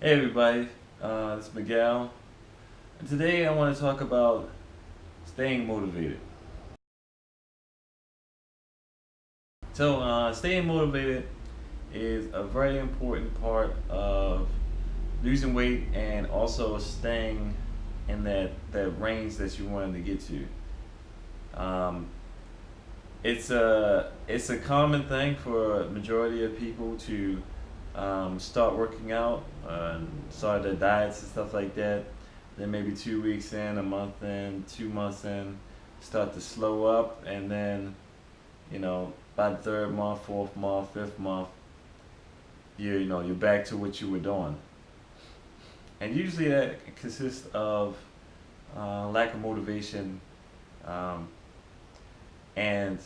Hey everybody, it's Miguel, and today I want to talk about staying motivated. Staying motivated is a very important part of losing weight and also staying in that range that you wanted to get to. Um, it's a common thing for a majority of people to start working out, start their diets and stuff like that. Then maybe 2 weeks in, a month in, 2 months in, start to slow up, and then by the third month, fourth month, fifth month, you're back to what you were doing. And usually that consists of lack of motivation, um, and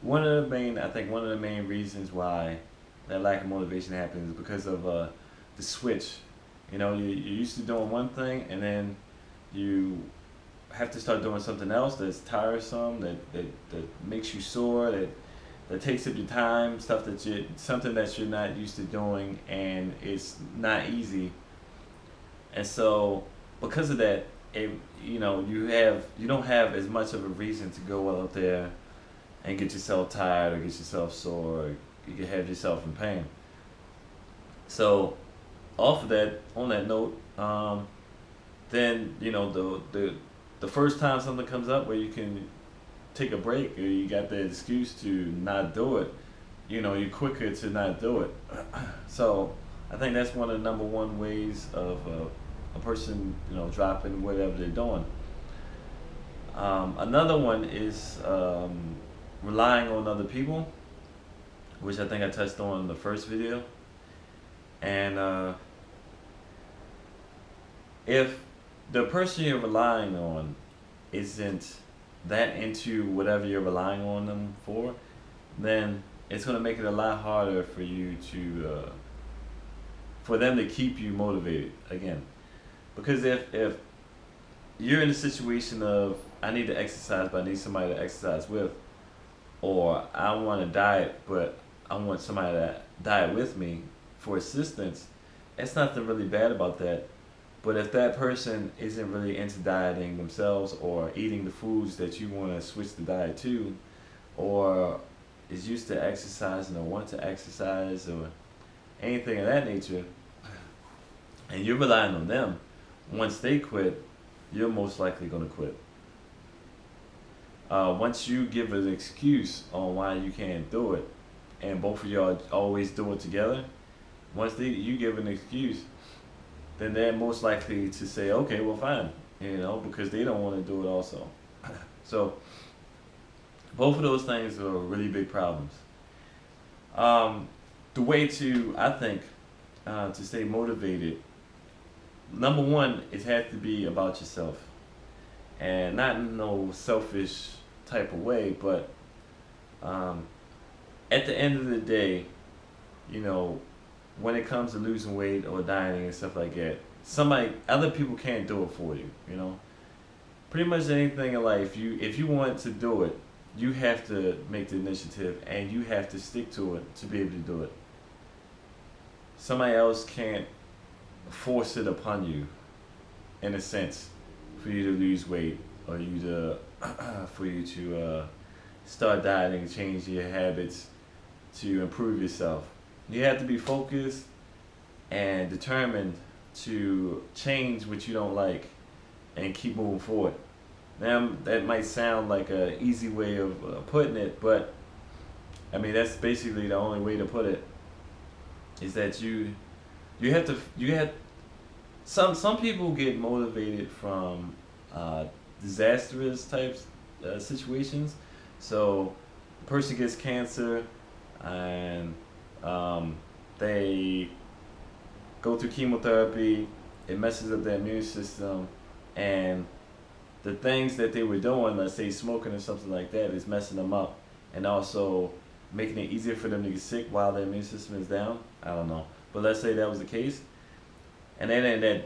one of the main reasons why that lack of motivation happens is because of the switch. You're used to doing one thing, and then you have to start doing something else that's tiresome, that makes you sore, that takes up your time, something that you're not used to doing, and it's not easy. And so, because of that, you don't have as much of a reason to go out there and get yourself tired or get yourself sore, or you can have yourself in pain. So, off of that, on that note, then the first time something comes up where you can take a break or you got the excuse to not do it, you're quicker to not do it. So I think that's one of the number one ways of a person dropping whatever they're doing. Another one is relying on other people, which I think I touched on in the first video. And if the person you're relying on isn't that into whatever you're relying on them for, then it's going to make it a lot harder for you for them to keep you motivated again. Because if you're in a situation of I need to exercise, but I need somebody to exercise with, or I want to diet, but I want somebody to diet with me for assistance, it's nothing really bad about that. But if that person isn't really into dieting themselves or eating the foods that you want to switch the diet to, or is used to exercising or want to exercise or anything of that nature, and you're relying on them, once they quit, you're most likely going to quit. Once you give an excuse on why you can't do it, and both of y'all always do it together, you give an excuse, then they're most likely to say, okay, well, fine, because they don't want to do it also. So both of those things are really big problems. The way I think, to stay motivated, number one, it has to be about yourself, and not in no selfish type of way, but um, at the end of the day, you know, when it comes to losing weight or dieting and stuff like that, other people can't do it for you. Pretty much anything in life, if you want to do it, you have to make the initiative and you have to stick to it to be able to do it. Somebody else can't force it upon you, in a sense, for you to lose weight or for you to start dieting, change your habits to improve yourself. You have to be focused and determined to change what you don't like and keep moving forward. Now, that might sound like an easy way of putting it, but I mean that's basically the only way to put it. Is that you have some people get motivated from disastrous types situations. So, the person gets cancer and they go through chemotherapy. It messes up their immune system, and the things that they were doing, let's say smoking or something like that, is messing them up, and also making it easier for them to get sick while their immune system is down. I don't know, but let's say that was the case, and then they're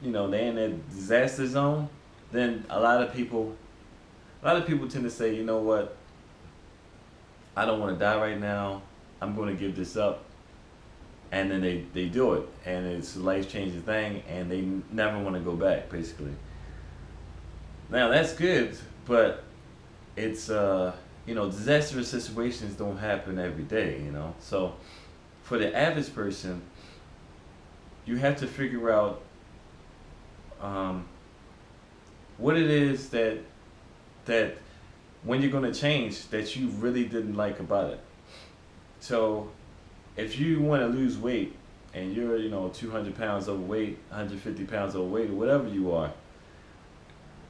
in that disaster zone. Then a lot of people tend to say, you know what, I don't want to die right now. I'm going to give this up. and then they do it, and it's a life changing thing, and they never want to go back, basically. Now that's good, but it's disastrous situations don't happen every day, So for the average person, you have to figure out um, what it is that when you're going to change that you really didn't like about it. So if you want to lose weight and you're 200 pounds overweight, 150 pounds overweight, or whatever you are,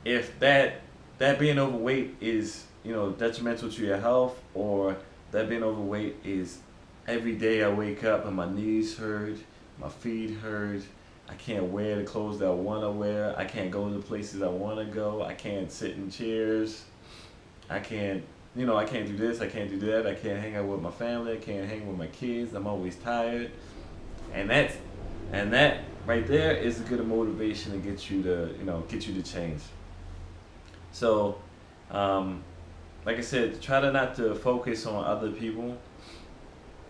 if that being overweight is detrimental to your health, or that being overweight is every day I wake up and my knees hurt, my feet hurt, I can't wear the clothes that I want to wear, I can't go to the places I want to go, I can't sit in chairs, I can't I can't do this, I can't do that, I can't hang out with my family, I can't hang with my kids, I'm always tired. And that right there is a good motivation to get you to change. So, like I said, try to not to focus on other people,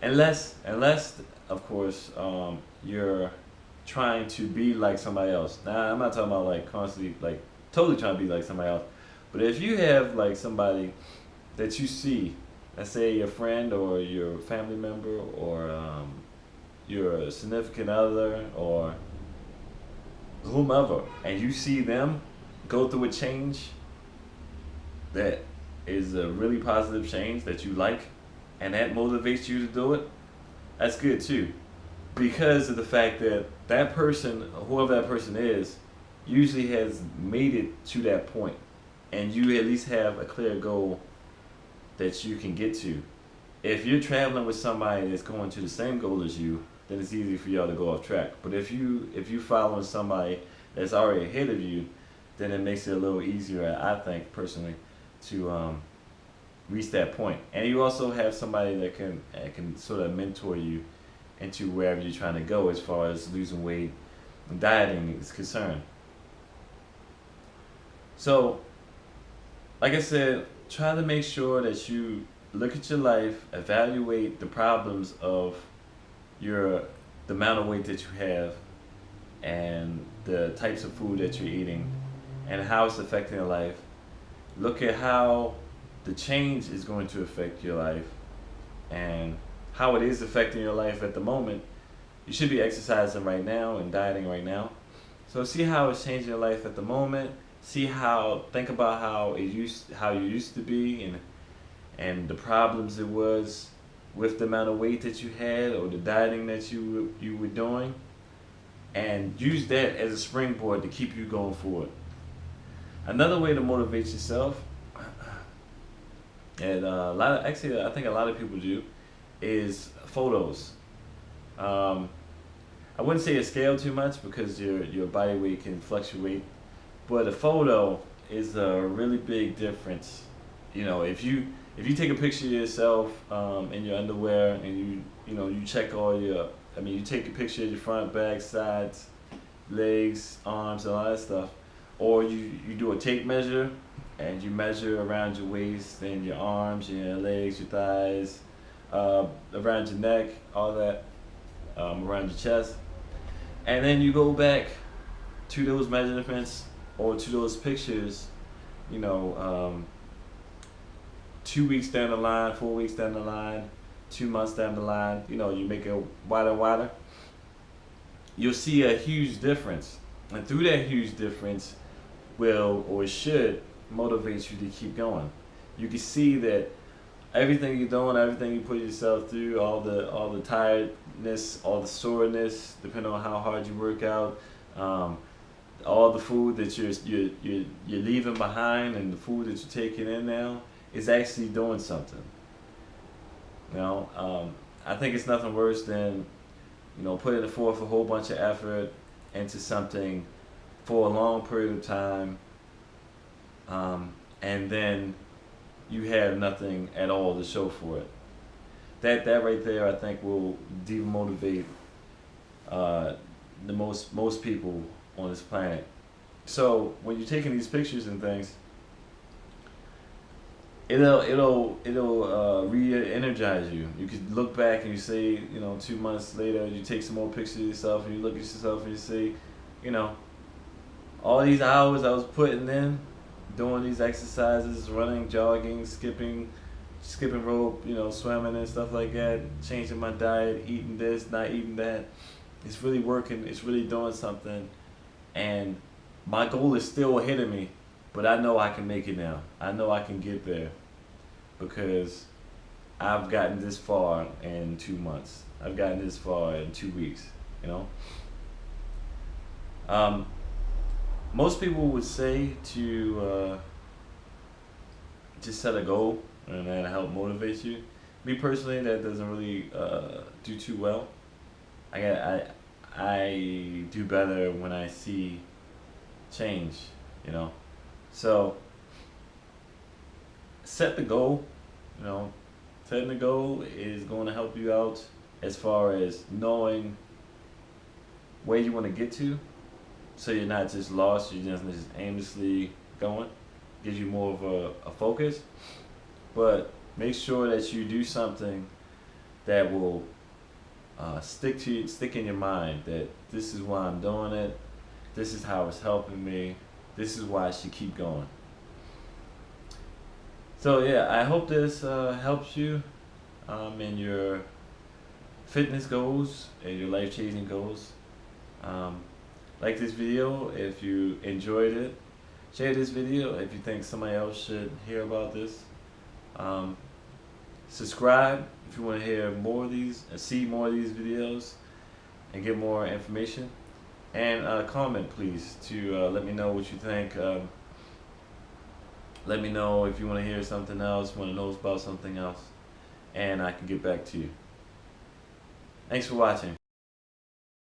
unless of course you're trying to be like somebody else. Now I'm not talking about like constantly like totally trying to be like somebody else, but if you have like somebody that you see, let's say your friend or your family member or your significant other or whomever, and you see them go through a change that is a really positive change that you like, and that motivates you to do it, that's good too. Because of the fact that that person, whoever that person is, usually has made it to that point, and you at least have a clear goal that you can get to. If you're traveling with somebody that's going to the same goal as you, then it's easy for y'all to go off track. But if you following somebody that's already ahead of you, then it makes it a little easier, I think personally, to reach that point. And you also have somebody that can sort of mentor you into wherever you're trying to go as far as losing weight and dieting is concerned. So, like I said, try to make sure that you look at your life, evaluate the problems of the amount of weight that you have, and the types of food that you're eating, and how it's affecting your life. Look at how the change is going to affect your life, and how it is affecting your life at the moment. You should be exercising right now and dieting right now. So see how it's changing your life at the moment. Think about how you used to be, and the problems it was with the amount of weight that you had or the dieting that you were doing, and use that as a springboard to keep you going forward. Another way to motivate yourself, and I think a lot of people do, is photos. I wouldn't say a scale too much because your body weight can fluctuate, but a photo is a really big difference. If you take a picture of yourself in your underwear, and you check you take a picture of your front, back, sides, legs, arms, and all that stuff, or you do a tape measure and you measure around your waist and your arms, your legs, your thighs, around your neck, all that, around your chest, and then you go back to those measurements or to those pictures, 2 weeks down the line, 4 weeks down the line, 2 months down the line, you make it wider and wider, you'll see a huge difference. And through that huge difference will, or should, motivate you to keep going. You can see that everything you're doing, everything you put yourself through, all the tiredness, all the soreness, depending on how hard you work out, all the food that you're leaving behind, and the food that you're taking in now, is actually doing something. I think it's nothing worse than putting forth a whole bunch of effort into something for a long period of time, and then you have nothing at all to show for it. That right there, I think, will demotivate the most people on this planet. So when you're taking these pictures and things, it'll re-energize you. You could look back and you say, 2 months later, you take some more pictures of yourself and you look at yourself and you say, you know, all these hours I was putting in, doing these exercises, running, jogging, skipping rope, swimming and stuff like that, changing my diet, eating this, not eating that. It's really working. It's really doing something, and my goal is still ahead of me, but I know I can make it now. I know I can get there because I've gotten this far in 2 months. I've gotten this far in 2 weeks. You know. Um, Most people would say to just set a goal and that'll help motivate you. Me personally, that doesn't really do too well. I do better when I see change, you know. So set the goal, you know. Setting the goal is going to help you out as far as knowing where you want to get to, so you're not just lost. You're just aimlessly going. Gives you more of a focus, but make sure that you do something that will stick in your mind. That this is why I'm doing it. This is how it's helping me. This is why I should keep going. So yeah, I hope this helps you in your fitness goals and your life-changing goals. Like this video if you enjoyed it. Share this video if you think somebody else should hear about this. Subscribe if you want to hear more of these, see more of these videos, and get more information. And comment please to let me know what you think. Let me know if you want to hear something else, want to know about something else, and I can get back to you. Thanks for watching.